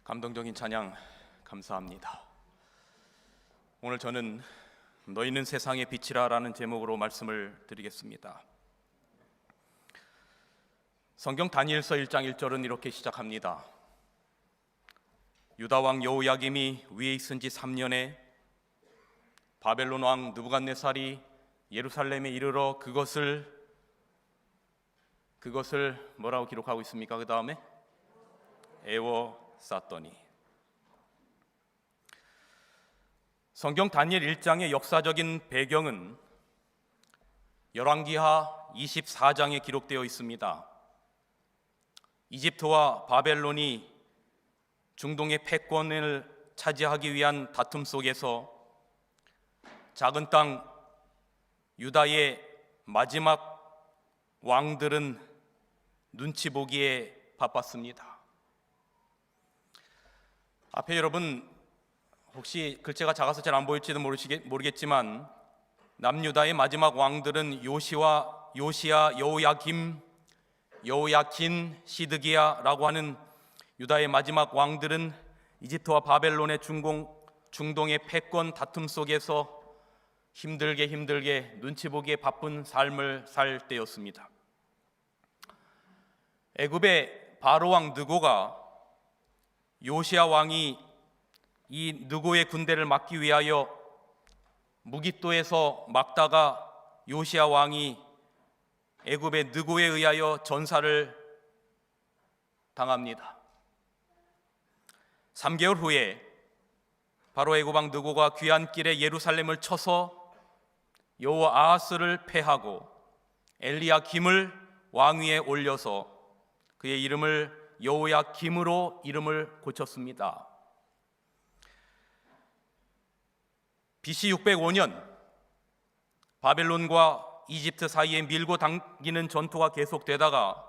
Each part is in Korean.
감동적인 찬양 감사합니다. 오늘 저는 너희는 세상의 빛이라 라는 제목으로 말씀을 드리겠습니다. 성경 다니엘서 1장 1절은 이렇게 시작합니다. 유다 왕 여호야김이 위에 있은 지 3년에 바벨론 왕 느부갓네살이 예루살렘에 이르러 그것을 뭐라고 기록하고 있습니까? 그 다음에 에워쌌더니. 성경 다니엘 1장의 역사적인 배경은 열왕기하 24장에 기록되어 있습니다. 이집트와 바벨론이 중동의 패권을 차지하기 위한 다툼 속에서 작은 땅 유다의 마지막 왕들은 눈치 보기에 바빴습니다. 앞에 여러분 혹시 글자가 작아서 잘 안 보일지도 모르겠지만 남유다의 마지막 왕들은 요시야, 여호야긴, 시드기야라고 하는 유다의 마지막 왕들은 이집트와 바벨론의 중동의 패권 다툼 속에서 힘들게 눈치 보기에 바쁜 삶을 살 때였습니다. 애굽의 바로 왕 느고가 요시야 왕이 이 느고의 군대를 막기 위하여 무깃도에서 막다가 요시야 왕이 애굽의 느고에 의하여 전사를 당합니다. 3개월 후에 바로 애굽 왕 느고가 귀환길에 예루살렘을 쳐서 여호아하스를 패하고 엘리야김을 왕위에 올려서 그의 이름을 여호야김으로 이름을 고쳤습니다. BC 605년 바벨론과 이집트 사이에 밀고 당기는 전투가 계속되다가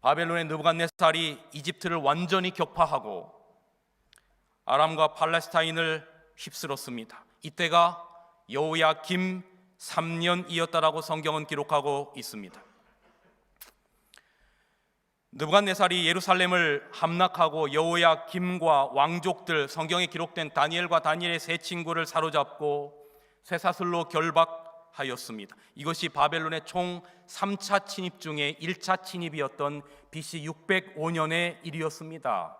바벨론의 느부갓네살이 이집트를 완전히 격파하고 아람과 팔레스타인을 휩쓸었습니다. 이때가 여호야김 3년이었다라고 성경은 기록하고 있습니다. 느부갓네살이 예루살렘을 함락하고 여호야김과 왕족들, 성경에 기록된 다니엘과 다니엘의 세 친구를 사로잡고 쇠사슬로 결박하였습니다. 이것이 바벨론의 총 3차 침입 중에 1차 침입이었던 BC 605년의 일이었습니다.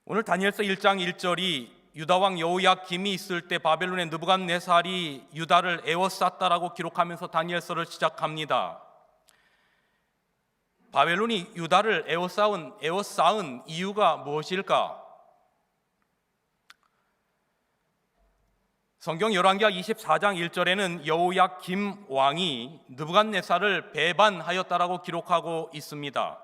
오늘 다니엘서 1장 1절이 유다왕 여호야김이 있을 때 바벨론의 느부갓네살이 유다를 에워쌌다라고 기록하면서 다니엘서를 시작합니다. 바벨론이 유다를 에워싸은 이유가 무엇일까? 성경 열왕기하 24장 1절에는 여호야김 왕이 느부갓네살을 배반하였다라고 기록하고 있습니다.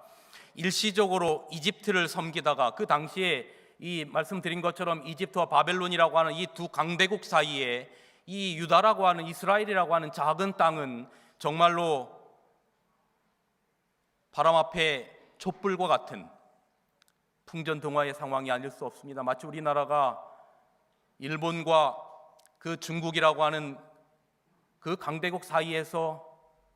일시적으로 이집트를 섬기다가 그 당시에 이 말씀드린 것처럼 이집트와 바벨론이라고 하는 이 두 강대국 사이에 이 유다라고 하는 이스라엘이라고 하는 작은 땅은 정말로 바람 앞에 촛불과 같은 풍전등화의 상황이 아닐 수 없습니다. 마치 우리나라가 일본과 그 중국이라고 하는 그 강대국 사이에서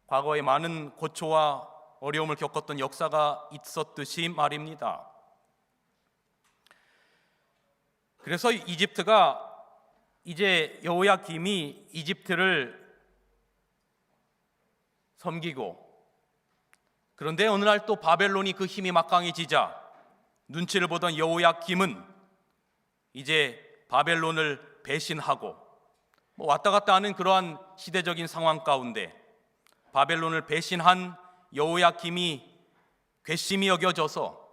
과거에 많은 고초와 어려움을 겪었던 역사가 있었듯이 말입니다. 그래서 이집트가 이제 여호야김이 이집트를 섬기고, 그런데 어느 날 또 바벨론이 그 힘이 막강해지자 눈치를 보던 여호야김은 이제 바벨론을 배신하고 왔다 갔다 하는 그러한 시대적인 상황 가운데 바벨론을 배신한 여호야김이 괘씸히 여겨져서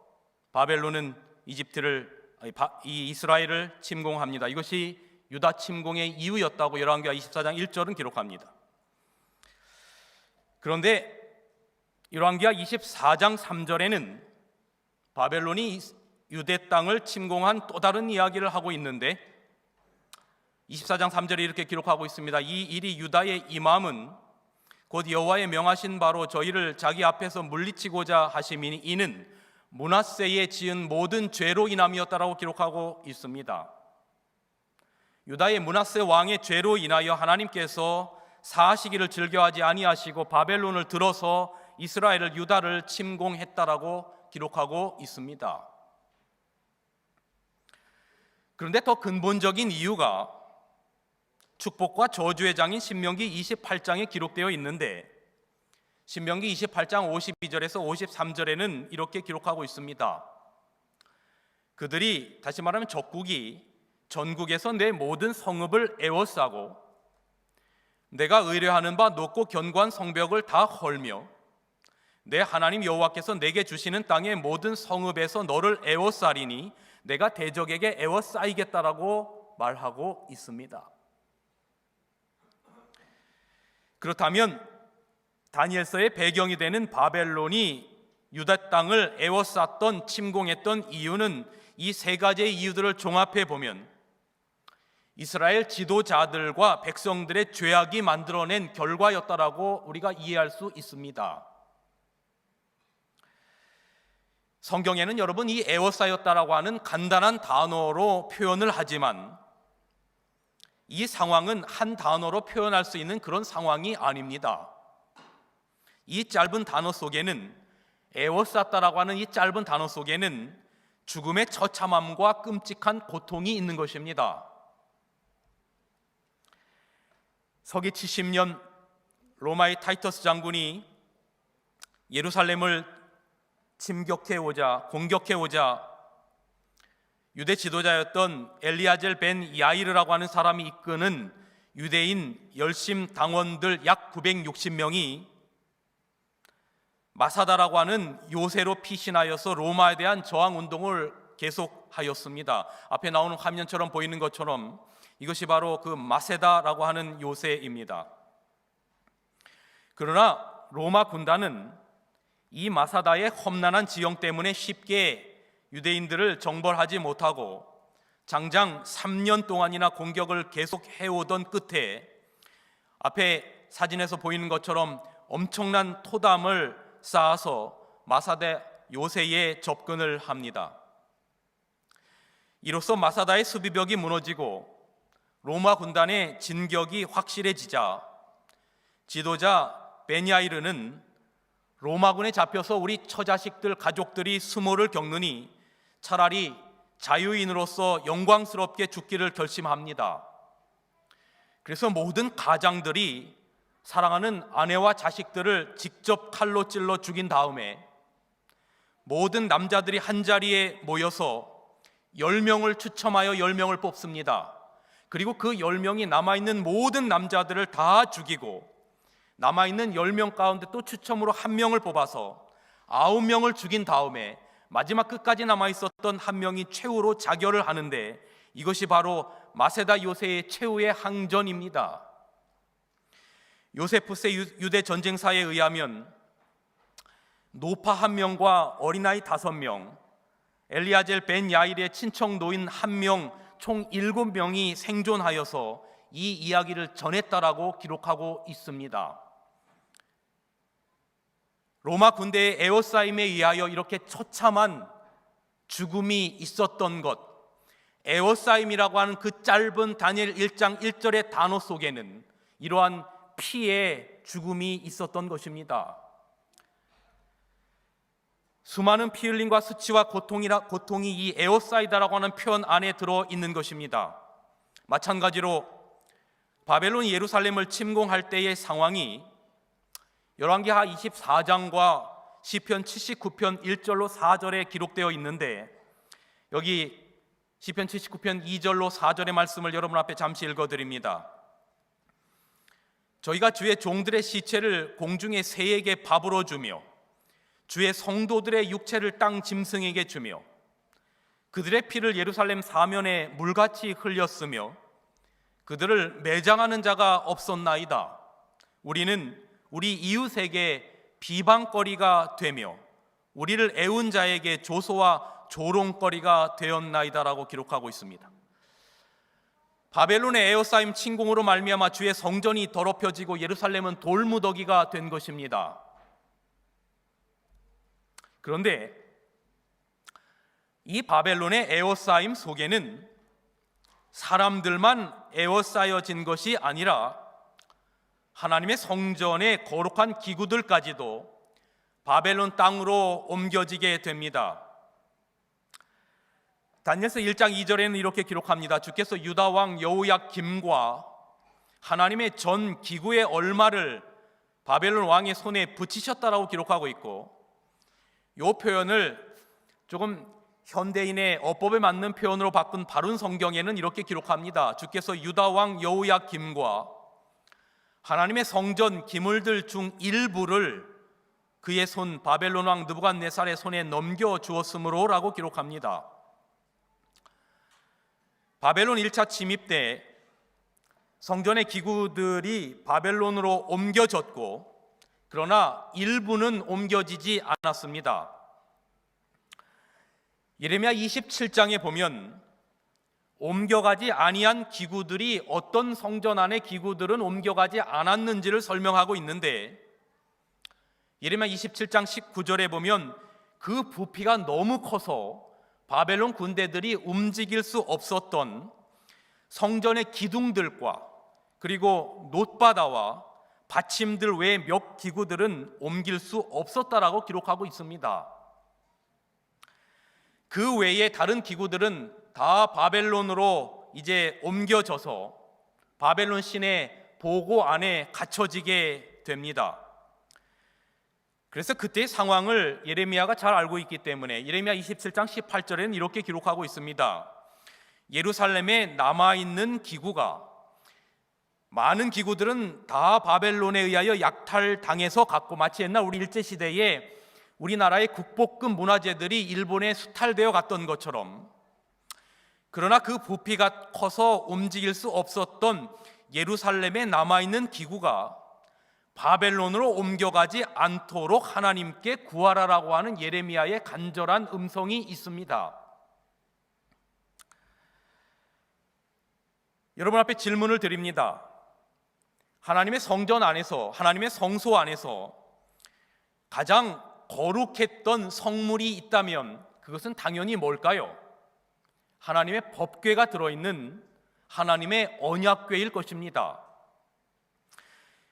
바벨론은 이 이스라엘을 침공합니다. 이것이 유다 침공의 이유였다고 열왕기하 24장 1절은 기록합니다. 그런데 열왕기하 24장 3절에는 바벨론이 유대 땅을 침공한 또 다른 이야기를 하고 있는데 24장 3절에 이렇게 기록하고 있습니다. 이 일이 유다의 임함은 곧 여호와의 명하신 바로 저희를 자기 앞에서 물리치고자 하심이니 이는 므낫세에 지은 모든 죄로 인함이었다라고 기록하고 있습니다. 유다의 므낫세 왕의 죄로 인하여 하나님께서 사하시기를 즐겨하지 아니하시고 바벨론을 들어서 이스라엘을 유다를 침공했다라고 기록하고 있습니다. 그런데 더 근본적인 이유가 축복과 저주의 장인 신명기 28장에 기록되어 있는데, 신명기 28장 52절에서 53절에는 이렇게 기록하고 있습니다. 그들이, 다시 말하면 적국이 전국에서 내 모든 성읍을 에워싸고 내가 의뢰하는 바 높고 견고한 성벽을 다 헐며 내 하나님 여호와께서 내게 주시는 땅의 모든 성읍에서 너를 에워싸리니 내가 대적에게 에워싸이겠다라고 말하고 있습니다. 그렇다면 다니엘서의 배경이 되는 바벨론이 유다 땅을 에워쌌던, 침공했던 이유는 이 세 가지의 이유들을 종합해 보면 이스라엘 지도자들과 백성들의 죄악이 만들어낸 결과였다라고 우리가 이해할 수 있습니다. 성경에는 여러분, 이 에워싸였다라고 하는 간단한 단어로 표현을 하지만 이 상황은 한 단어로 표현할 수 있는 그런 상황이 아닙니다. 이 짧은 단어 속에는, 에워쌌다라고 하는 이 짧은 단어 속에는 죽음의 처참함과 끔찍한 고통이 있는 것입니다. 서기 70년 로마의 타이터스 장군이 예루살렘을 공격해오자 유대 지도자였던 엘리아젤 벤 야이르라고 하는 사람이 이끄는 유대인 열심 당원들 약 960명이 마사다라고 하는 요새로 피신하여서 로마에 대한 저항운동을 계속하였습니다. 앞에 나오는 화면처럼 보이는 것처럼 이것이 바로 그 마세다라고 하는 요새입니다. 그러나 로마 군단은 이 마사다의 험난한 지형 때문에 쉽게 유대인들을 정벌하지 못하고 장장 3년 동안이나 공격을 계속 해오던 끝에 앞에 사진에서 보이는 것처럼 엄청난 토담을 쌓아서 마사다 요새에 접근을 합니다. 이로써 마사다의 수비벽이 무너지고 로마 군단의 진격이 확실해지자 지도자 베냐이르는 로마군에 잡혀서 우리 처자식들 가족들이 수모를 겪느니 차라리 자유인으로서 영광스럽게 죽기를 결심합니다. 그래서 모든 가장들이 사랑하는 아내와 자식들을 직접 칼로 찔러 죽인 다음에 모든 남자들이 한자리에 모여서 10명을 추첨하여 10명을 뽑습니다. 그리고 그 10명이 남아있는 모든 남자들을 다 죽이고 남아있는 10명 가운데 또 추첨으로 1명을 뽑아서 9명을 죽인 다음에 마지막 끝까지 남아있었던 1명이 최후로 자결을 하는데, 이것이 바로 마세다 요새의 최후의 항전입니다. 요세푸스의 유대 전쟁사에 의하면 노파 1명과 어린아이 5명, 엘리아젤 벤 야일의 친척 노인 1명, 총 7명이 생존하여서 이 이야기를 전했다라고 기록하고 있습니다. 로마 군대의 에워싸임에 의하여 이렇게 처참한 죽음이 있었던 것, 에워싸임이라고 하는 그 짧은 다니엘 1장 1절의 단어 속에는 이러한 피의 죽음이 있었던 것입니다. 수많은 피 흘림과 수치와 고통이 이 에워싸이다라고 하는 표현 안에 들어있는 것입니다. 마찬가지로 바벨론이 예루살렘을 침공할 때의 상황이 열왕기하 24장과 시편 79편 1절로 4절에 기록되어 있는데, 여기 시편 79편 2절로 4절의 말씀을 여러분 앞에 잠시 읽어드립니다. 저희가 주의 종들의 시체를 공중의 새에게 밥으로 주며 주의 성도들의 육체를 땅 짐승에게 주며 그들의 피를 예루살렘 사면에 물같이 흘렸으며 그들을 매장하는 자가 없었나이다. 우리는 우리 이웃에게 비방거리가 되며 우리를 애운 자에게 조소와 조롱거리가 되었나이다라고 기록하고 있습니다. 바벨론의 에워싸임 침공으로 말미암아 주의 성전이 더럽혀지고 예루살렘은 돌무더기가 된 것입니다. 그런데 이 바벨론의 에워싸임 속에는 사람들만 에워싸여진 것이 아니라 하나님의 성전의 거룩한 기구들까지도 바벨론 땅으로 옮겨지게 됩니다. 다니엘서 1장 2절에는 이렇게 기록합니다. 주께서 유다 왕 여호야김과 하나님의 전 기구의 얼마를 바벨론 왕의 손에 붙이셨다라고 기록하고 있고, 이 표현을 조금 현대인의 어법에 맞는 표현으로 바꾼 바른 성경에는 이렇게 기록합니다. 주께서 유다 왕 여호야김과 하나님의 성전 기물들 중 일부를 그의 손 바벨론 왕 느부갓네살의 손에 넘겨 주었으므로 라고 기록합니다. 바벨론 1차 침입 때 성전의 기구들이 바벨론으로 옮겨졌고, 그러나 일부는 옮겨지지 않았습니다. 예레미야 27장에 보면 옮겨가지 아니한 기구들이, 어떤 성전 안의 기구들은 옮겨가지 않았는지를 설명하고 있는데, 예레미야 27장 19절에 보면 그 부피가 너무 커서 바벨론 군대들이 움직일 수 없었던 성전의 기둥들과 그리고 놋바다와 받침들 외의 몇 기구들은 옮길 수 없었다라고 기록하고 있습니다. 그 외에 다른 기구들은 다 바벨론으로 이제 옮겨져서 바벨론 시내 보고 안에 갇혀지게 됩니다. 그래서 그때의 상황을 예레미야가 잘 알고 있기 때문에 예레미야 27장 18절에는 이렇게 기록하고 있습니다. 예루살렘에 남아있는 기구가, 많은 기구들은 다 바벨론에 의하여 약탈당해서 갔고, 마치 옛날 우리 일제시대에 우리나라의 국보급 문화재들이 일본에 수탈되어 갔던 것처럼, 그러나 그 부피가 커서 움직일 수 없었던 예루살렘에 남아있는 기구가 바벨론으로 옮겨가지 않도록 하나님께 구하라라고 하는 예레미야의 간절한 음성이 있습니다. 여러분 앞에 질문을 드립니다. 하나님의 성전 안에서, 하나님의 성소 안에서 가장 거룩했던 성물이 있다면 그것은 당연히 뭘까요? 하나님의 법궤가 들어있는 하나님의 언약궤일 것입니다.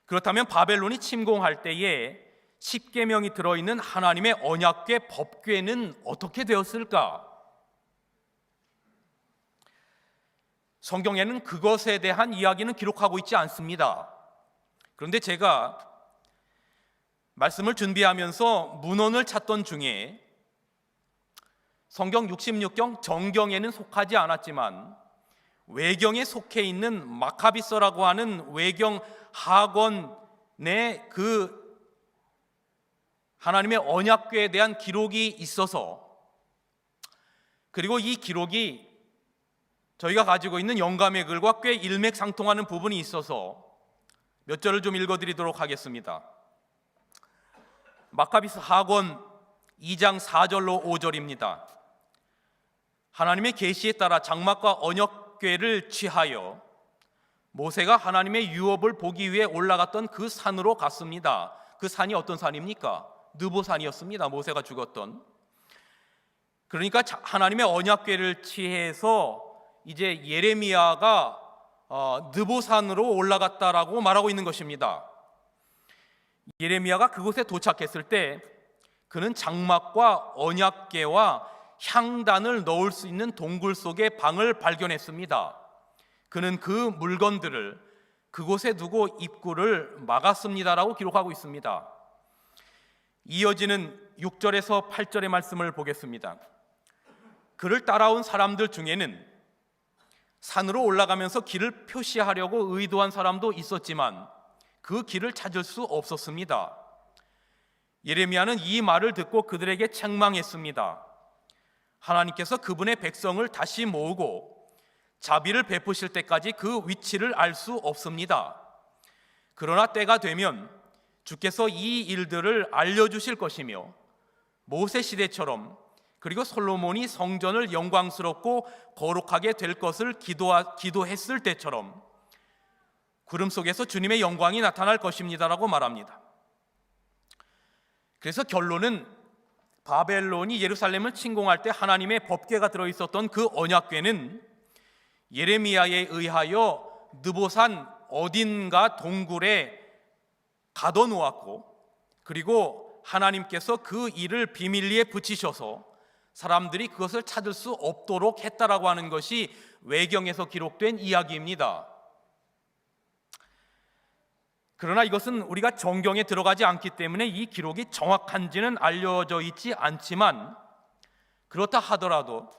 그렇다면 바벨론이 침공할 때에 십계명이 들어있는 하나님의 언약궤 법궤는 어떻게 되었을까? 성경에는 그것에 대한 이야기는 기록하고 있지 않습니다. 그런데 제가 말씀을 준비하면서 문헌을 찾던 중에 성경 66경 정경에는 속하지 않았지만 외경에 속해 있는 마카비서라고 하는 외경 학원의 그 하나님의 언약궤에 대한 기록이 있어서, 그리고 이 기록이 저희가 가지고 있는 영감의 글과 꽤 일맥상통하는 부분이 있어서 몇 절을 좀 읽어드리도록 하겠습니다. 마카비스 학원 2장 4절로 5절입니다. 하나님의 계시에 따라 장막과 언약궤를 취하여 모세가 하나님의 유업을 보기 위해 올라갔던 그 산으로 갔습니다. 그 산이 어떤 산입니까? 느보산이었습니다. 모세가 죽었던. 그러니까 하나님의 언약궤를 취해서 이제 예레미야가 느보산으로 올라갔다라고 말하고 있는 것입니다. 예레미야가 그곳에 도착했을 때 그는 장막과 언약궤와 향단을 넣을 수 있는 동굴 속의 방을 발견했습니다. 그는 그 물건들을 그곳에 두고 입구를 막았습니다라고 기록하고 있습니다. 이어지는 6절에서 8절의 말씀을 보겠습니다. 그를 따라온 사람들 중에는 산으로 올라가면서 길을 표시하려고 의도한 사람도 있었지만 그 길을 찾을 수 없었습니다. 예레미야는 이 말을 듣고 그들에게 책망했습니다. 하나님께서 그분의 백성을 다시 모으고 자비를 베푸실 때까지 그 위치를 알 수 없습니다. 그러나 때가 되면 주께서 이 일들을 알려주실 것이며 모세 시대처럼, 그리고 솔로몬이 성전을 영광스럽고 거룩하게 될 것을 기도했을 때처럼 구름 속에서 주님의 영광이 나타날 것입니다라고 말합니다. 그래서 결론은 바벨론이 예루살렘을 침공할 때 하나님의 법궤가 들어있었던 그 언약궤는 예레미야에 의하여 느보산 어딘가 동굴에 가둬놓았고, 그리고 하나님께서 그 일을 비밀리에 붙이셔서 사람들이 그것을 찾을 수 없도록 했다라고 하는 것이 외경에서 기록된 이야기입니다. 그러나 이것은 우리가 정경에 들어가지 않기 때문에 이 기록이 정확한지는 알려져 있지 않지만, 그렇다 하더라도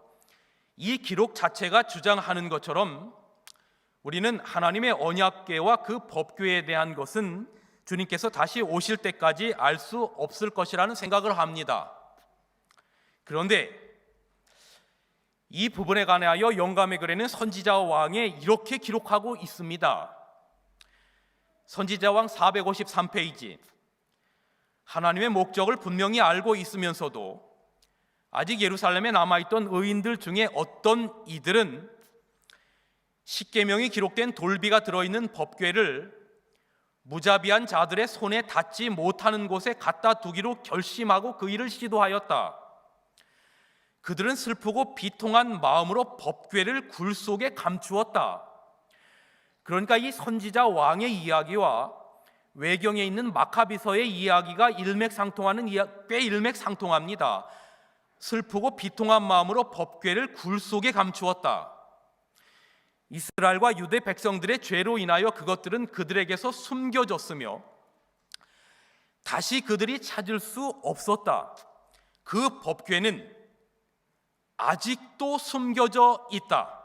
이 기록 자체가 주장하는 것처럼 우리는 하나님의 언약궤와 그 법궤에 대한 것은 주님께서 다시 오실 때까지 알 수 없을 것이라는 생각을 합니다. 그런데 이 부분에 관하여 영감의 글에는 선지자 왕에 이렇게 기록하고 있습니다. 선지자 왕 453페이지. 하나님의 목적을 분명히 알고 있으면서도 아직 예루살렘에 남아있던 의인들 중에 어떤 이들은 십계명이 기록된 돌비가 들어있는 법궤를 무자비한 자들의 손에 닿지 못하는 곳에 갖다 두기로 결심하고 그 일을 시도하였다. 그들은 슬프고 비통한 마음으로 법궤를 굴 속에 감추었다. 그러니까 이 선지자 왕의 이야기와 외경에 있는 마카비서의 이야기가 꽤 일맥상통합니다. 슬프고 비통한 마음으로 법궤를 굴 속에 감추었다. 이스라엘과 유대 백성들의 죄로 인하여 그것들은 그들에게서 숨겨졌으며 다시 그들이 찾을 수 없었다. 그 법궤는 아직도 숨겨져 있다.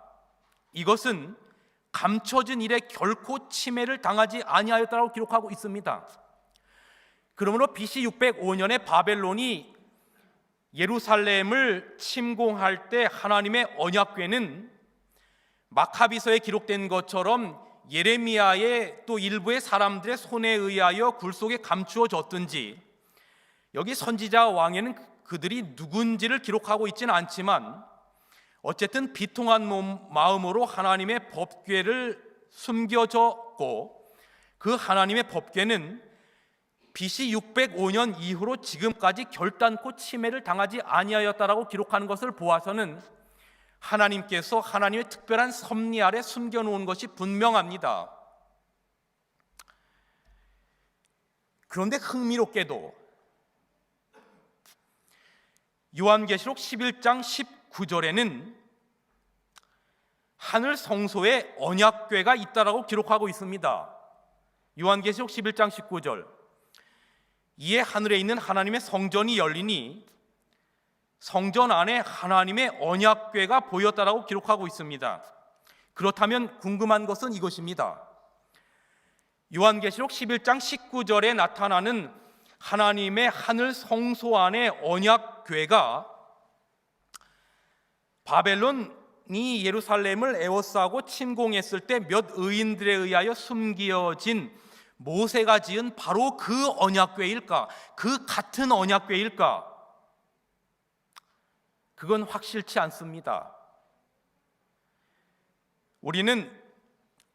이것은 감춰진 일에 결코 침해를 당하지 아니하였다고 기록하고 있습니다. 그러므로 BC 605년에 바벨론이 예루살렘을 침공할 때 하나님의 언약궤는 마카비서에 기록된 것처럼 예레미야의 또 일부의 사람들의 손에 의하여 굴 속에 감추어졌든지, 여기 선지자 왕에는 그들이 누군지를 기록하고 있지는 않지만 어쨌든 비통한 마음으로 하나님의 법궤를 숨겨졌고, 그 하나님의 법궤는 BC 605년 이후로 지금까지 결단코 침해를 당하지 아니하였다라고 기록하는 것을 보아서는 하나님께서 하나님의 특별한 섭리 아래 숨겨놓은 것이 분명합니다. 그런데 흥미롭게도 요한계시록 11장 19절에는 하늘 성소에 언약궤가 있다라고 기록하고 있습니다. 요한계시록 11장 19절. 이에 하늘에 있는 하나님의 성전이 열리니 성전 안에 하나님의 언약궤가 보였다라고 기록하고 있습니다. 그렇다면 궁금한 것은 이것입니다. 요한계시록 11장 19절에 나타나는 하나님의 하늘 성소 안의 언약궤가 바벨론이 예루살렘을 에워싸고 침공했을 때 몇 의인들에 의하여 숨겨진 모세가 지은 바로 그 언약궤일까? 그 같은 언약궤일까? 그건 확실치 않습니다. 우리는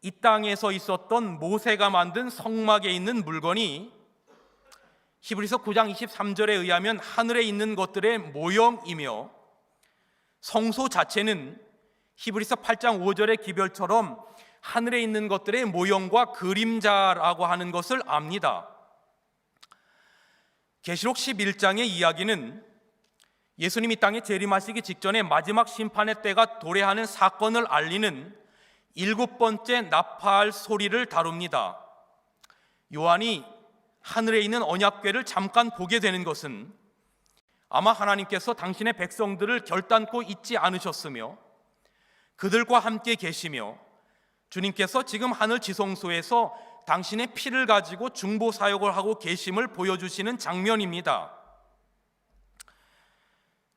이 땅에서 있었던 모세가 만든 성막에 있는 물건이 히브리서 9장 23절에 의하면 하늘에 있는 것들의 모형이며, 성소 자체는 히브리서 8장 5절의 기별처럼 하늘에 있는 것들의 모형과 그림자라고 하는 것을 압니다. 계시록 11장의 이야기는 예수님이 땅에 재림하시기 직전에 마지막 심판의 때가 도래하는 사건을 알리는 7번째 나팔 소리를 다룹니다. 요한이 하늘에 있는 언약궤를 잠깐 보게 되는 것은 아마 하나님께서 당신의 백성들을 결단코 잊지 않으셨으며 그들과 함께 계시며 주님께서 지금 하늘 지성소에서 당신의 피를 가지고 중보 사역을 하고 계심을 보여주시는 장면입니다.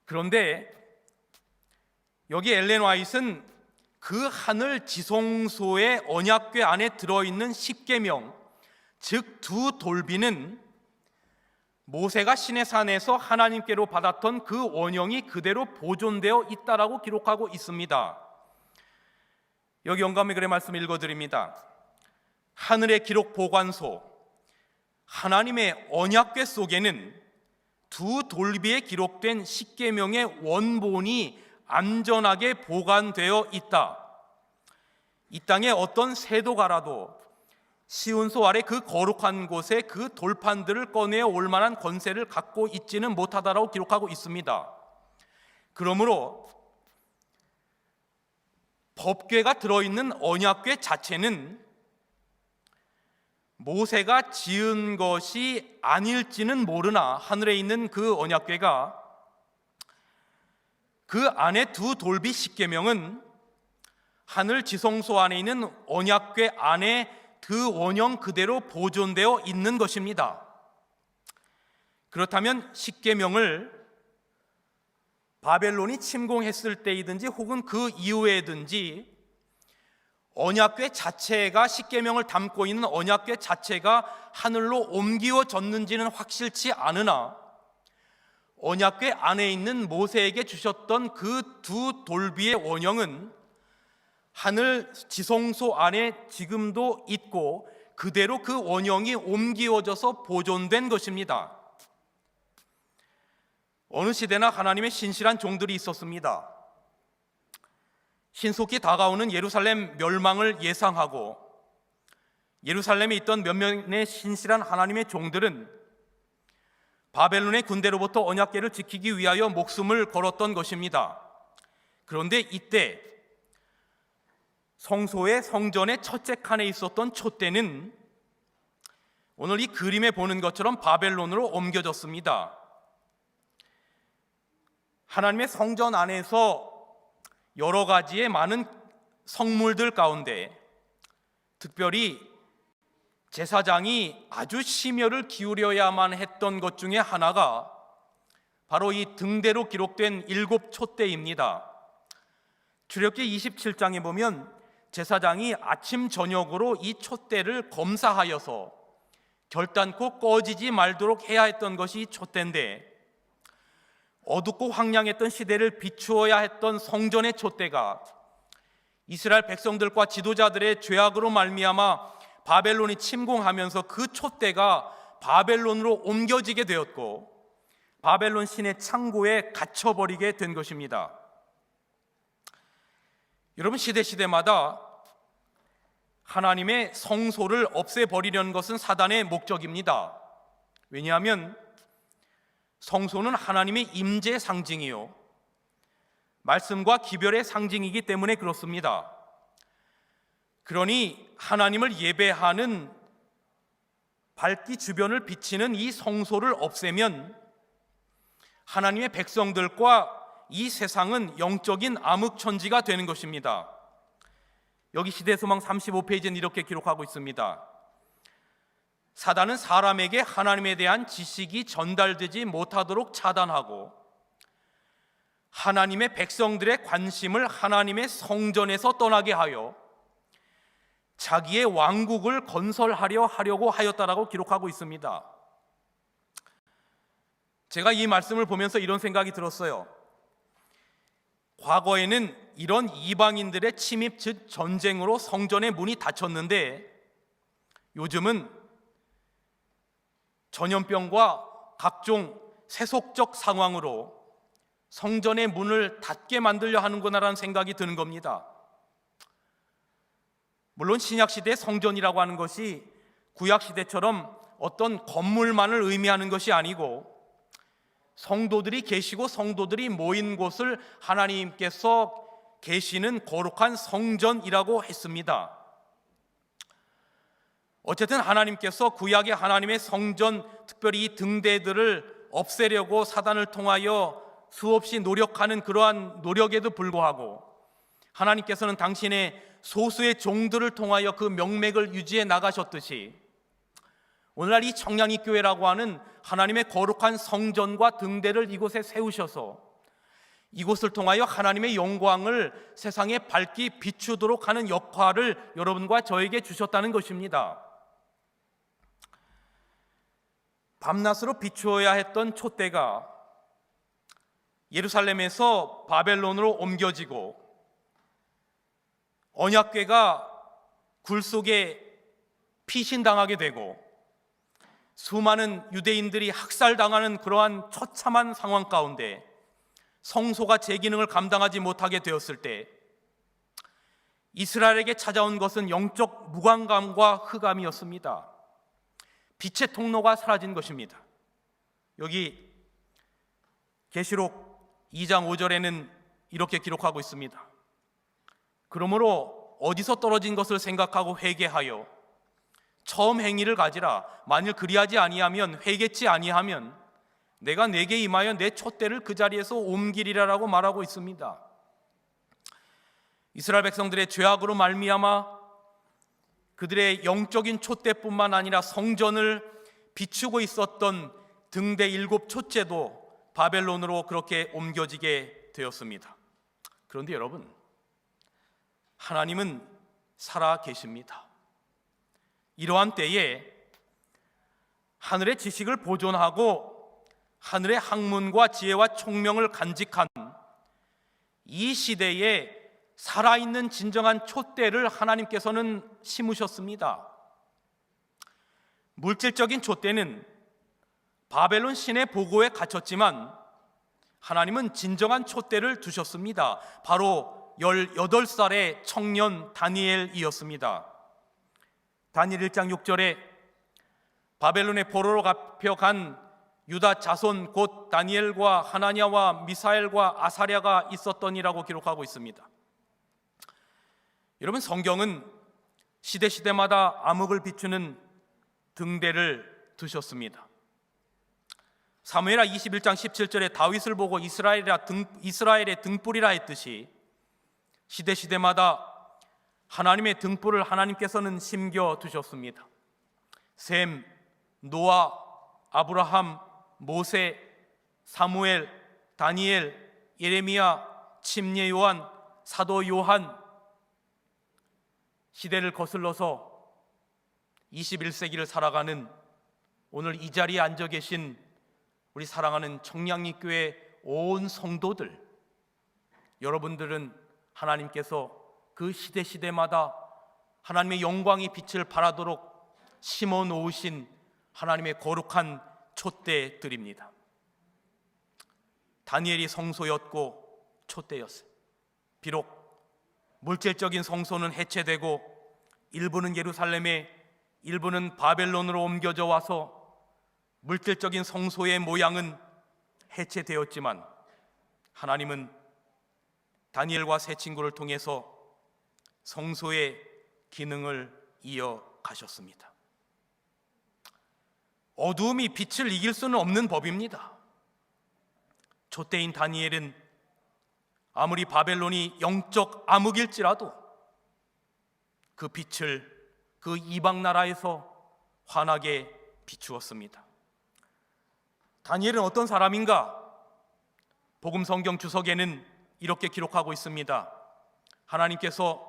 그런데 여기 엘렌 화이트는 그 하늘 지성소의 언약궤 안에 들어있는 십계명, 즉 두 돌비는 모세가 시내산에서 하나님께로 받았던 그 원형이 그대로 보존되어 있다라고 기록하고 있습니다. 여기 영감의 글의 말씀 읽어드립니다. 하늘의 기록 보관소, 하나님의 언약궤 속에는 두 돌비에 기록된 십계명의 원본이 안전하게 보관되어 있다. 이 땅에 어떤 세도가라도 시온소 아래 그 거룩한 곳에 그 돌판들을 꺼내어 올 만한 권세를 갖고 있지는 못하다라고 기록하고 있습니다. 그러므로 법궤가 들어있는 언약궤 자체는 모세가 지은 것이 아닐지는 모르나 하늘에 있는 그 언약궤가 그 안에 두 돌비 십계명은 하늘 지성소 안에 있는 언약궤 안에 그 원형 그대로 보존되어 있는 것입니다. 그렇다면 십계명을 바벨론이 침공했을 때이든지 혹은 그 이후에든지 언약궤 자체가 십계명을 담고 있는 언약궤 자체가 하늘로 옮기어졌는지는 확실치 않으나 언약궤 안에 있는 모세에게 주셨던 그 두 돌비의 원형은 하늘 지성소 안에 지금도 있고 그대로 그 원형이 옮기어져서 보존된 것입니다. 어느 시대나 하나님의 신실한 종들이 있었습니다. 신속히 다가오는 예루살렘 멸망을 예상하고 예루살렘에 있던 몇 명의 신실한 하나님의 종들은 바벨론의 군대로부터 언약궤를 지키기 위하여 목숨을 걸었던 것입니다. 그런데 이때 성소의 성전의 첫째 칸에 있었던 촛대는 오늘 이 그림에 보는 것처럼 바벨론으로 옮겨졌습니다. 하나님의 성전 안에서 여러 가지의 많은 성물들 가운데 특별히 제사장이 아주 심혈을 기울여야만 했던 것 중에 하나가 바로 이 등대로 기록된 7 촛대입니다. 출애굽기 27장에 보면 제사장이 아침 저녁으로 이 촛대를 검사하여서 결단코 꺼지지 말도록 해야 했던 것이 이 촛대인데 어둡고 황량했던 시대를 비추어야 했던 성전의 촛대가 이스라엘 백성들과 지도자들의 죄악으로 말미암아 바벨론이 침공하면서 그 촛대가 바벨론으로 옮겨지게 되었고 바벨론 신의 창고에 갇혀버리게 된 것입니다. 여러분, 시대마다 하나님의 성소를 없애버리려는 것은 사단의 목적입니다. 왜냐하면 성소는 하나님의 임재 상징이요 말씀과 기별의 상징이기 때문에 그렇습니다. 그러니 하나님을 예배하는 밝기 주변을 비치는 이 성소를 없애면 하나님의 백성들과 이 세상은 영적인 암흑천지가 되는 것입니다. 여기 시대소망 35페이지는 이렇게 기록하고 있습니다. 사단은 사람에게 하나님에 대한 지식이 전달되지 못하도록 차단하고 하나님의 백성들의 관심을 하나님의 성전에서 떠나게 하여 자기의 왕국을 건설하려고 하였다라고 기록하고 있습니다. 제가 이 말씀을 보면서 이런 생각이 들었어요. 과거에는 이런 이방인들의 침입 즉 전쟁으로 성전의 문이 닫혔는데 요즘은 전염병과 각종 세속적 상황으로 성전의 문을 닫게 만들려 하는구나라는 생각이 드는 겁니다. 물론 신약시대의 성전이라고 하는 것이 구약시대처럼 어떤 건물만을 의미하는 것이 아니고 성도들이 계시고 성도들이 모인 곳을 하나님께서 계시는 거룩한 성전이라고 했습니다. 어쨌든 하나님께서 구약의 하나님의 성전, 특별히 이 등대들을 없애려고 사단을 통하여 수없이 노력하는 그러한 노력에도 불구하고 하나님께서는 당신의 소수의 종들을 통하여 그 명맥을 유지해 나가셨듯이 오늘날 이 청량리교회라고 하는 하나님의 거룩한 성전과 등대를 이곳에 세우셔서 이곳을 통하여 하나님의 영광을 세상에 밝히 비추도록 하는 역할을 여러분과 저에게 주셨다는 것입니다. 밤낮으로 비추어야 했던 촛대가 예루살렘에서 바벨론으로 옮겨지고 언약궤가 굴 속에 피신당하게 되고 수많은 유대인들이 학살당하는 그러한 처참한 상황 가운데 성소가 제 기능을 감당하지 못하게 되었을 때 이스라엘에게 찾아온 것은 영적 무관감과 흑암이었습니다. 빛의 통로가 사라진 것입니다. 여기 계시록 2장 5절에는 이렇게 기록하고 있습니다. 그러므로 어디서 떨어진 것을 생각하고 회개하여 처음 행위를 가지라. 만일 그리하지 아니하면, 회개치 아니하면 내가 내게 임하여 내 촛대를 그 자리에서 옮기리라라고 말하고 있습니다. 이스라엘 백성들의 죄악으로 말미암아 그들의 영적인 촛대뿐만 아니라 성전을 비추고 있었던 등대 7 촛대도 바벨론으로 그렇게 옮겨지게 되었습니다. 그런데 여러분, 하나님은 살아 계십니다. 이러한 때에 하늘의 지식을 보존하고 하늘의 학문과 지혜와 총명을 간직한 이 시대에 살아있는 진정한 촛대를 하나님께서는 심으셨습니다. 물질적인 촛대는 바벨론 신의 보고에 갇혔지만 하나님은 진정한 촛대를 두셨습니다. 바로 18살의 청년 다니엘이었습니다. 다니엘 1장 6절에 바벨론의 포로로 잡혀간 유다 자손 곧 다니엘과 하나냐와 미사엘과 아사랴가 있었더니라고 기록하고 있습니다. 여러분, 성경은 시대마다 암흑을 비추는 등대를 두셨습니다. 사무엘하 21장 17절에 다윗을 보고 이스라엘의 등불이라 했듯이 시대마다 하나님의 등불을 하나님께서는 심겨 두셨습니다. 셈, 노아, 아브라함, 모세, 사무엘, 다니엘, 예레미야, 침례 요한, 사도 요한, 시대를 거슬러서 21세기를 살아가는 오늘 이 자리에 앉아 계신 우리 사랑하는 청량리교회 온 성도들, 여러분들은 하나님께서 그 시대마다 하나님의 영광의 빛을 발하도록 심어 놓으신 하나님의 거룩한 촛대들입니다. 다니엘이 성소였고 촛대였어요. 비록 물질적인 성소는 해체되고 일부는 예루살렘에, 일부는 바벨론으로 옮겨져 와서 물질적인 성소의 모양은 해체되었지만 하나님은 다니엘과 세 친구를 통해서 성소의 기능을 이어가셨습니다. 어두움이 빛을 이길 수는 없는 법입니다. 촛대인 다니엘은 아무리 바벨론이 영적 암흑일지라도 그 빛을 그 이방 나라에서 환하게 비추었습니다. 다니엘은 어떤 사람인가? 복음 성경 주석에는 이렇게 기록하고 있습니다. 하나님께서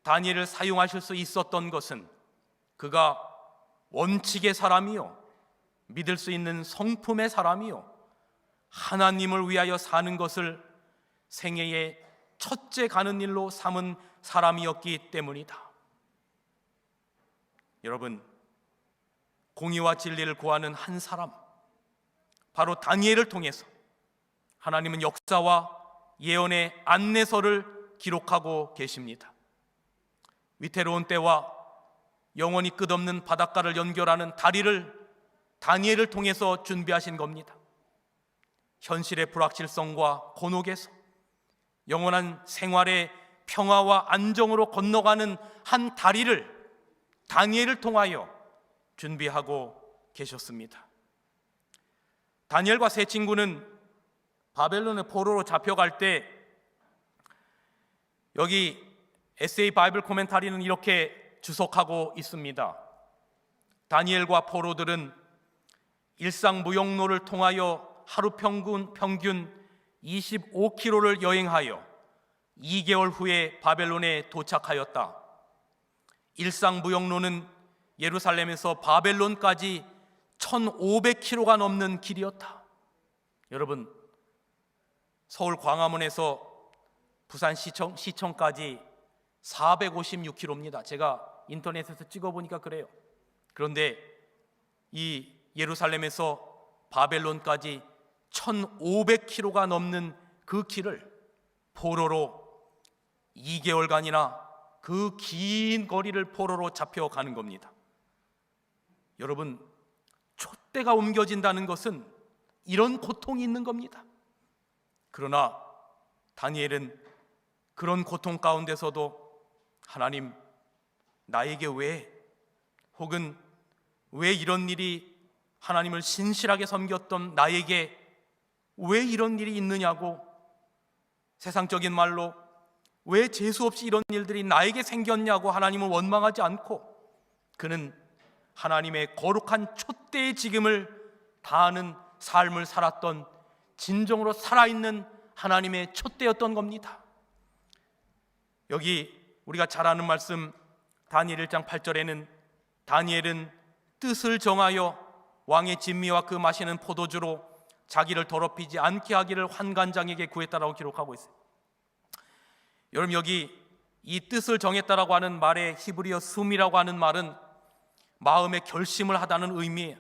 다니엘을 사용하실 수 있었던 것은 그가 원칙의 사람이요, 믿을 수 있는 성품의 사람이요, 하나님을 위하여 사는 것을 생애의 첫째 가는 일로 삼은 사람이었기 때문이다. 여러분, 공의와 진리를 구하는 한 사람, 바로 다니엘을 통해서 하나님은 역사와 예언의 안내서를 기록하고 계십니다. 위태로운 때와 영원히 끝없는 바닷가를 연결하는 다리를 다니엘을 통해서 준비하신 겁니다. 현실의 불확실성과 곤혹에서 영원한 생활의 평화와 안정으로 건너가는 한 다리를 다니엘을 통하여 준비하고 계셨습니다. 다니엘과 세 친구는 바벨론의 포로로 잡혀갈 때, 여기 에세이 바이블 코멘타리는 이렇게 주석하고 있습니다. 다니엘과 포로들은 일상무용로를 통하여 하루 평균 25km를 여행하여 2개월 후에 바벨론에 도착하였다. 일상무용로는 예루살렘에서 바벨론까지 1500km가 넘는 길이었다. 여러분, 서울 광화문에서 부산 시청까지 456km입니다. 제가 인터넷에서 찍어보니까 그래요. 그런데 이 예루살렘에서 바벨론까지 1500km가 넘는 그 길을 포로로 2개월간이나 그 긴 거리를 포로로 잡혀가는 겁니다. 여러분, 촛대가 옮겨진다는 것은 이런 고통이 있는 겁니다. 그러나 다니엘은 그런 고통 가운데서도 하나님, 나에게 왜, 혹은 왜 이런 일이, 하나님을 신실하게 섬겼던 나에게 왜 이런 일이 있느냐고, 세상적인 말로 왜 재수없이 이런 일들이 나에게 생겼냐고 하나님을 원망하지 않고, 그는 하나님의 거룩한 촛대의 직임을 다하는 삶을 살았던 진정으로 살아있는 하나님의 촛대였던 겁니다. 여기 우리가 잘 아는 말씀 다니엘 1장 8절에는 다니엘은 뜻을 정하여 왕의 진미와 그 마시는 포도주로 자기를 더럽히지 않게 하기를 환관장에게 구했다라고 기록하고 있어요. 여러분, 여기 이 뜻을 정했다라고 하는 말의 히브리어 숨이라고 하는 말은 마음의 결심을 하다는 의미예요.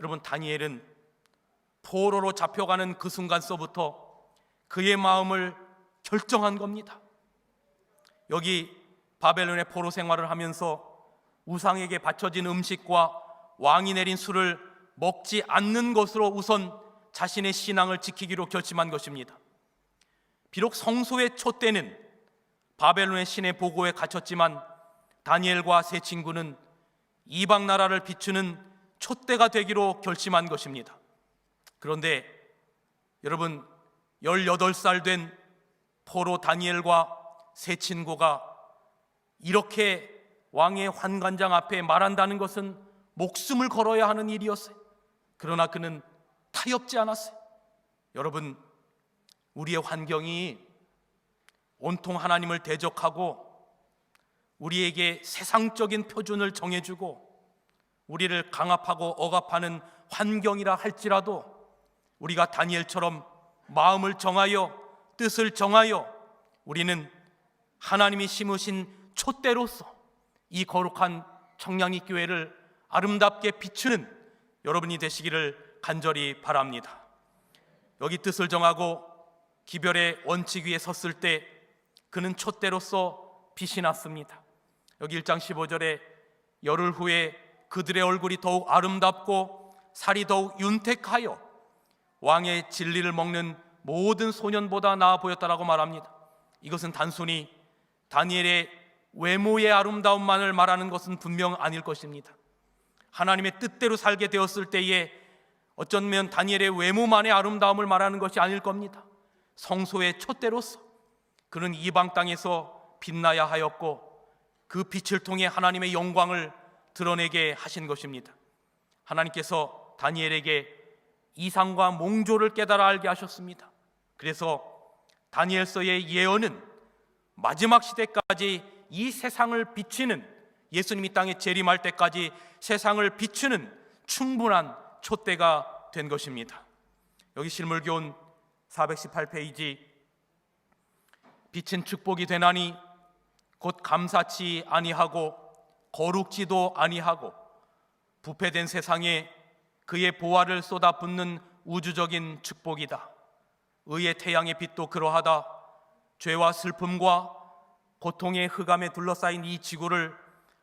여러분, 다니엘은 포로로 잡혀가는 그 순간서부터 그의 마음을 결정한 겁니다. 여기 바벨론의 포로 생활을 하면서 우상에게 바쳐진 음식과 왕이 내린 술을 먹지 않는 것으로 우선 자신의 신앙을 지키기로 결심한 것입니다. 비록 성소의 촛대는 바벨론의 신의 보고에 갇혔지만 다니엘과 세 친구는 이방 나라를 비추는 촛대가 되기로 결심한 것입니다. 그런데 여러분, 18살 된 포로 다니엘과 세 친구가 이렇게 왕의 환관장 앞에 말한다는 것은 목숨을 걸어야 하는 일이었어요. 그러나 그는 타협지 않았어요. 여러분, 우리의 환경이 온통 하나님을 대적하고 우리에게 세상적인 표준을 정해주고 우리를 강압하고 억압하는 환경이라 할지라도 우리가 다니엘처럼 마음을 정하여 뜻을 정하여 우리는 하나님이 심으신 촛대로서 이 거룩한 청량리 교회를 아름답게 비추는 여러분이 되시기를 간절히 바랍니다. 여기 뜻을 정하고 기별의 원칙 위에 섰을 때 그는 촛대로서 빛이 났습니다. 여기 1장 15절에 열흘 후에 그들의 얼굴이 더욱 아름답고 살이 더욱 윤택하여 왕의 진리를 먹는 모든 소년보다 나아 보였다라고 말합니다. 이것은 단순히 다니엘의 외모의 아름다움만을 말하는 것은 분명 아닐 것입니다. 하나님의 뜻대로 살게 되었을 때에 어쩌면 다니엘의 외모만의 아름다움을 말하는 것이 아닐 겁니다. 성소의 촛대로서 그는 이방 땅에서 빛나야 하였고 그 빛을 통해 하나님의 영광을 드러내게 하신 것입니다. 하나님께서 다니엘에게 이상과 몽조를 깨달아 알게 하셨습니다. 그래서 다니엘서의 예언은 마지막 시대까지 이 세상을 비추는, 예수님이 땅에 재림할 때까지 세상을 비추는 충분한 촛대가 된 것입니다. 여기 실물교훈 418페이지, 빛은 축복이 되나니 곧 감사치 아니하고 거룩지도 아니하고 부패된 세상에 그의 보화를 쏟아붓는 우주적인 축복이다. 의의 태양의 빛도 그러하다. 죄와 슬픔과 고통의 흑암에 둘러싸인 이 지구를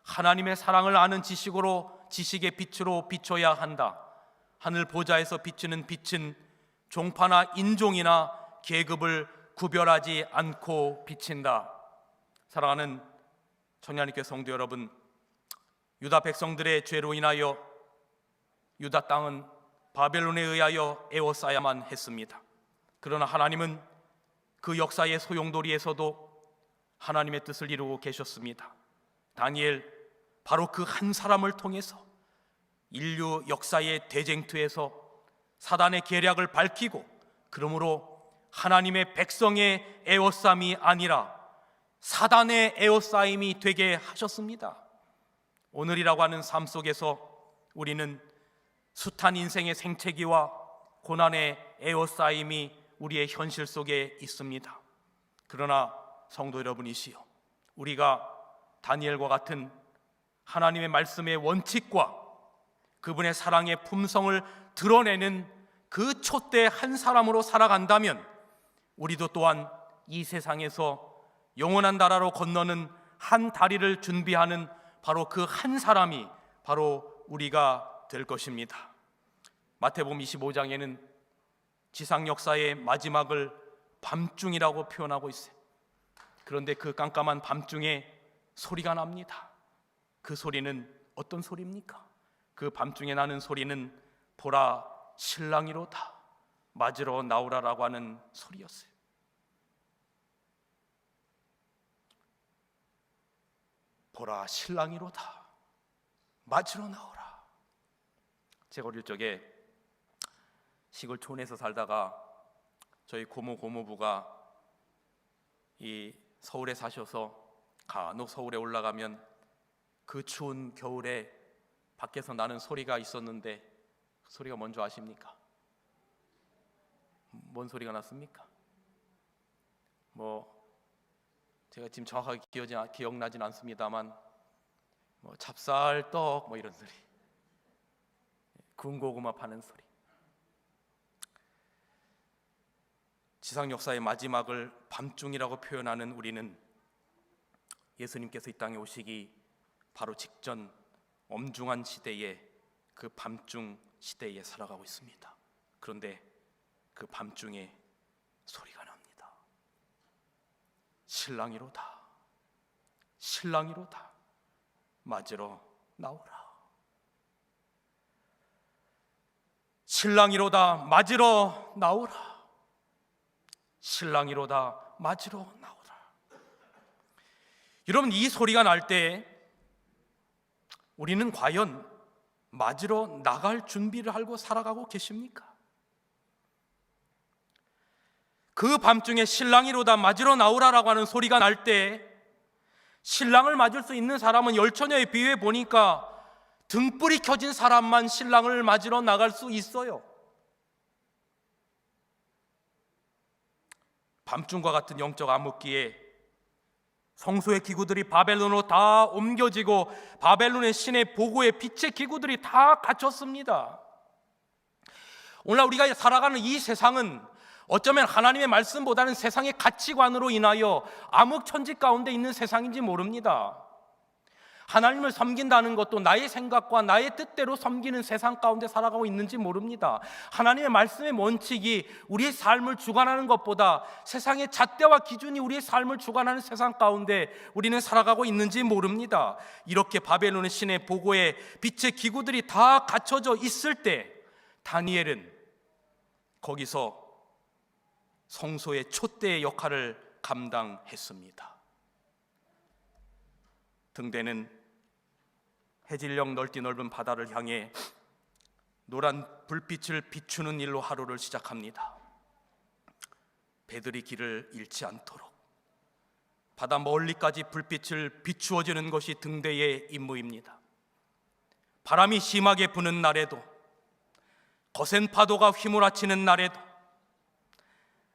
하나님의 사랑을 아는 지식의 빛으로 비춰야 한다. 하늘 보좌에서 비추는 빛은 종파나 인종이나 계급을 구별하지 않고 비친다. 사랑하는 청량리교회 성도 여러분, 유다 백성들의 죄로 인하여 유다 땅은 바벨론에 의하여 에워싸야만 했습니다. 그러나 하나님은 그 역사의 소용돌이에서도 하나님의 뜻을 이루고 계셨습니다. 다니엘, 바로 그 한 사람을 통해서 인류 역사의 대쟁투에서 사단의 계략을 밝히고, 그러므로 하나님의 백성의 에워싸임이 아니라 사단의 에워싸임이 되게 하셨습니다. 오늘이라고 하는 삶 속에서 우리는 숱한 인생의 생채기와 고난의 에워싸임이 우리의 현실 속에 있습니다. 그러나 성도 여러분이시여, 우리가 다니엘과 같은 하나님의 말씀의 원칙과 그분의 사랑의 품성을 드러내는 그 촛대 한 사람으로 살아간다면 우리도 또한 이 세상에서 영원한 나라로 건너는 한 다리를 준비하는 바로 그 한 사람이 바로 우리가 될 것입니다. 마태복음 25장에는 지상 역사의 마지막을 밤중이라고 표현하고 있어요. 그런데 그 깜깜한 밤중에 소리가 납니다. 그 소리는 어떤 소리입니까? 그 밤중에 나는 소리는 보라 신랑이로다 맞으러 나오라라고 하는 소리였어요. 보라 신랑이로다 맞으러 나오라. 제가 어릴 적에 시골촌에서 살다가 저희 고모부가 이 서울에 사셔서 간혹 서울에 올라가면 그 추운 겨울에 밖에서 나는 소리가 있었는데 그 소리가 뭔지 아십니까? 뭔 소리가 났습니까? 제가 지금 정확하게 기억나진 않습니다만 찹쌀떡 이런 소리, 구운 고구마 파는 소리. 지상 역사의 마지막을 밤중이라고 표현하는 우리는 예수님께서 이 땅에 오시기 바로 직전 엄중한 시대에 그 밤중 시대에 살아가고 있습니다. 그런데 그 밤중에 소리가 납니다. 신랑이로다 신랑이로다 맞으러 나오라. 신랑이로다 맞으러 나오라. 신랑이로다 맞으러 나오라. 여러분, 이 소리가 날 때 우리는 과연 맞으러 나갈 준비를 하고 살아가고 계십니까? 그 밤중에 신랑이로다 맞으러 나오라라고 하는 소리가 날 때 신랑을 맞을 수 있는 사람은 열처녀의 비유에 보니까 등불이 켜진 사람만 신랑을 맞으러 나갈 수 있어요. 밤중과 같은 영적 암흑기에 성소의 기구들이 바벨론으로 다 옮겨지고 바벨론의 신의 보고의 빛의 기구들이 다 갇혔습니다. 오늘 우리가 살아가는 이 세상은 어쩌면 하나님의 말씀보다는 세상의 가치관으로 인하여 암흑천지 가운데 있는 세상인지 모릅니다. 하나님을 섬긴다는 것도 나의 생각과 나의 뜻대로 섬기는 세상 가운데 살아가고 있는지 모릅니다. 하나님의 말씀의 원칙이 우리의 삶을 주관하는 것보다 세상의 잣대와 기준이 우리의 삶을 주관하는 세상 가운데 우리는 살아가고 있는지 모릅니다. 이렇게 바벨론의 신의 보고에 빛의 기구들이 다 갖춰져 있을 때 다니엘은 거기서 성소의 촛대의 역할을 감당했습니다. 등대는 해질녘 넓디 넓은 바다를 향해 노란 불빛을 비추는 일로 하루를 시작합니다. 배들이 길을 잃지 않도록 바다 멀리까지 불빛을 비추어주는 것이 등대의 임무입니다. 바람이 심하게 부는 날에도, 거센 파도가 휘몰아치는 날에도,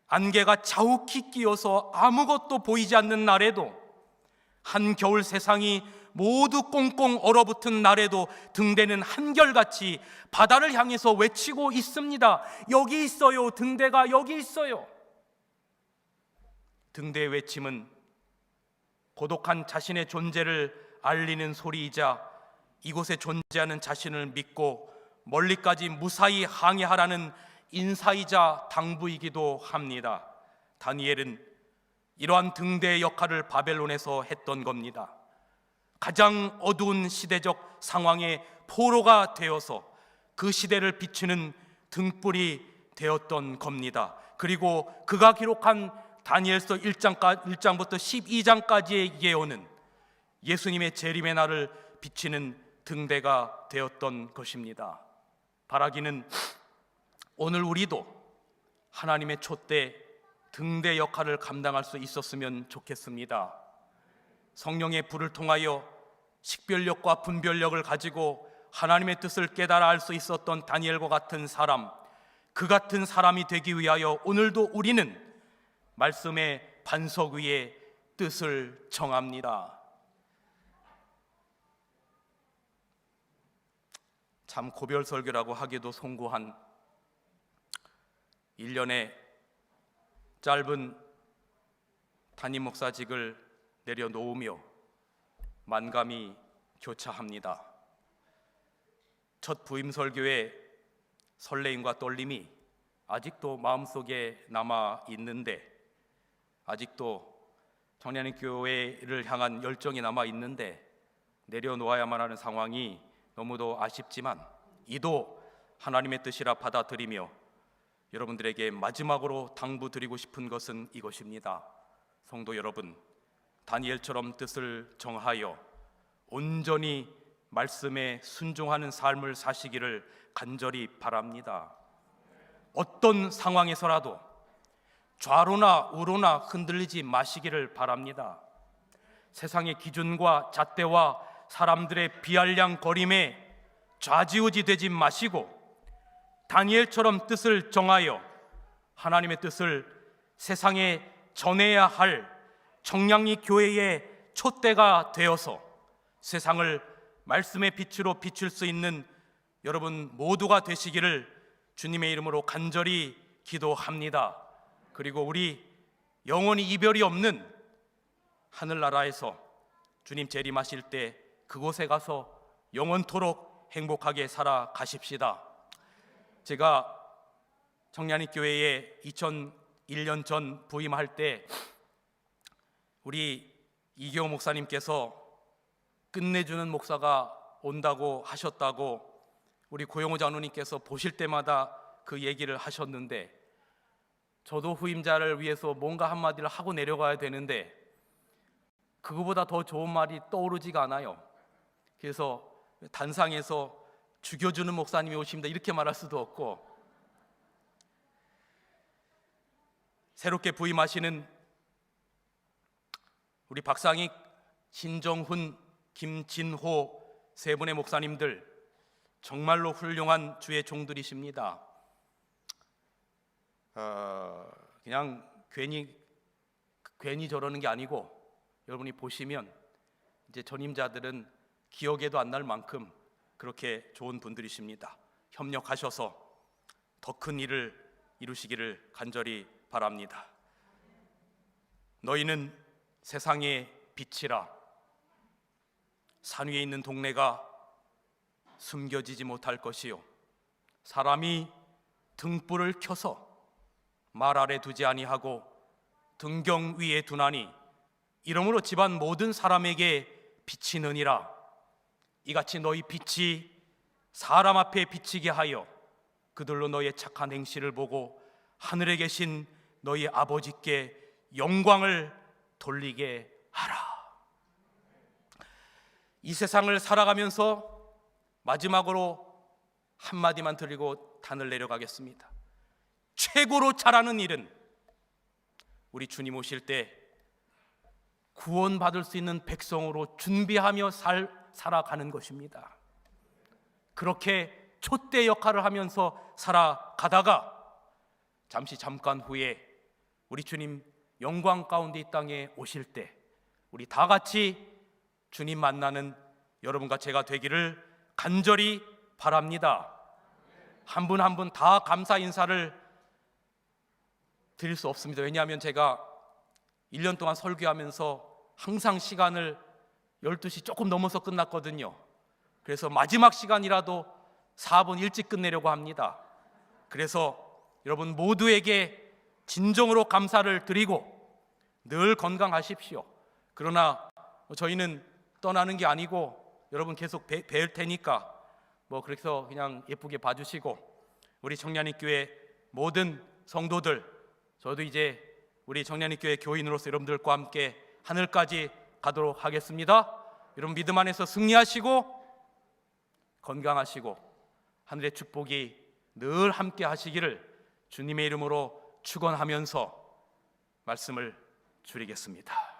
안개가 자욱히 끼어서 아무것도 보이지 않는 날에도, 한겨울 세상이 모두 꽁꽁 얼어붙은 날에도 등대는 한결같이 바다를 향해서 외치고 있습니다. 여기 있어요. 등대가 여기 있어요. 등대의 외침은 고독한 자신의 존재를 알리는 소리이자 이곳에 존재하는 자신을 믿고 멀리까지 무사히 항해하라는 인사이자 당부이기도 합니다. 다니엘은 이러한 등대의 역할을 바벨론에서 했던 겁니다. 가장 어두운 시대적 상황의 포로가 되어서 그 시대를 비추는 등불이 되었던 겁니다. 그리고 그가 기록한 다니엘서 1장부터 12장까지의 예언은 예수님의 재림의 날을 비치는 등대가 되었던 것입니다. 바라기는 오늘 우리도 하나님의 촛대 등대 역할을 감당할 수 있었으면 좋겠습니다. 성령의 불을 통하여 식별력과 분별력을 가지고 하나님의 뜻을 깨달아 알 수 있었던 다니엘과 같은 사람, 그 같은 사람이 되기 위하여 오늘도 우리는 말씀의 반석 위에 뜻을 정합니다. 참 고별설교라고 하기도 송구한 1년의 짧은 담임 목사직을 내려놓으며 만감이 교차합니다. 첫 부임 설교의 설레임과 떨림이 아직도 마음속에 남아 있는데, 아직도 청년의 교회를 향한 열정이 남아 있는데 내려놓아야만 하는 상황이 너무도 아쉽지만, 이도 하나님의 뜻이라 받아들이며 여러분들에게 마지막으로 당부드리고 싶은 것은 이것입니다. 성도 여러분, 다니엘처럼 뜻을 정하여 온전히 말씀에 순종하는 삶을 사시기를 간절히 바랍니다. 어떤 상황에서라도 좌로나 우로나 흔들리지 마시기를 바랍니다. 세상의 기준과 잣대와 사람들의 비아냥거림에 좌지우지 되지 마시고, 다니엘처럼 뜻을 정하여 하나님의 뜻을 세상에 전해야 할 청량리 교회의 촛대가 되어서 세상을 말씀의 빛으로 비출 수 있는 여러분 모두가 되시기를 주님의 이름으로 간절히 기도합니다. 그리고 우리 영원히 이별이 없는 하늘나라에서 주님 재림하실 때 그곳에 가서 영원토록 행복하게 살아가십시다. 제가 청량리 교회에 2001년 전 부임할 때 우리 이경호 목사님께서 끝내주는 목사가 온다고 하셨다고 우리 고영호 장로님께서 보실 때마다 그 얘기를 하셨는데, 저도 후임자를 위해서 뭔가 한마디를 하고 내려가야 되는데 그거보다 더 좋은 말이 떠오르지가 않아요. 그래서 단상에서 죽여주는 목사님이 오십니다 이렇게 말할 수도 없고, 새롭게 부임하시는 우리 박상익, 신정훈, 김진호 세 분의 목사님들 정말로 훌륭한 주의 종들이십니다. 그냥 괜히 저러는 게 아니고, 여러분이 보시면 이제 전임자들은 기억에도 안 날 만큼 그렇게 좋은 분들이십니다. 협력하셔서 더 큰 일을 이루시기를 간절히 바랍니다. 너희는 세상의 빛이라. 산 위에 있는 동네가 숨겨지지 못할 것이요, 사람이 등불을 켜서 말 아래 두지 아니하고 등경 위에 두나니 이러므로 집안 모든 사람에게 비치느니라. 이같이 너희 빛이 사람 앞에 비치게 하여 그들로 너희의 착한 행실을 보고 하늘에 계신 너희 아버지께 영광을 돌리게 하라. 이 세상을 살아가면서 마지막으로 한마디만 드리고 단을 내려가겠습니다. 최고로 잘하는 일은 우리 주님 오실 때 구원받을 수 있는 백성으로 준비하며 살아가는 것입니다. 그렇게 촛대 역할을 하면서 살아가다가 잠깐 후에 우리 주님 영광 가운데 이 땅에 오실 때 우리 다 같이 주님 만나는 여러분과 제가 되기를 간절히 바랍니다. 한 분 한 분 다 감사 인사를 드릴 수 없습니다. 왜냐하면 제가 1년 동안 설교하면서 항상 시간을 12시 조금 넘어서 끝났거든요. 그래서 마지막 시간이라도 4분 일찍 끝내려고 합니다. 그래서 여러분 모두에게 진정으로 감사를 드리고 늘 건강하십시오. 그러나 저희는 떠나는 게 아니고 여러분 계속 뵐 테니까 그래서 그냥 예쁘게 봐주시고, 우리 청량리 교회 모든 성도들, 저도 이제 우리 청량리 교회 교인으로서 여러분들과 함께 하늘까지 가도록 하겠습니다. 여러분 믿음 안에서 승리하시고 건강하시고 하늘의 축복이 늘 함께 하시기를 주님의 이름으로 축원하면서 말씀을 줄이겠습니다.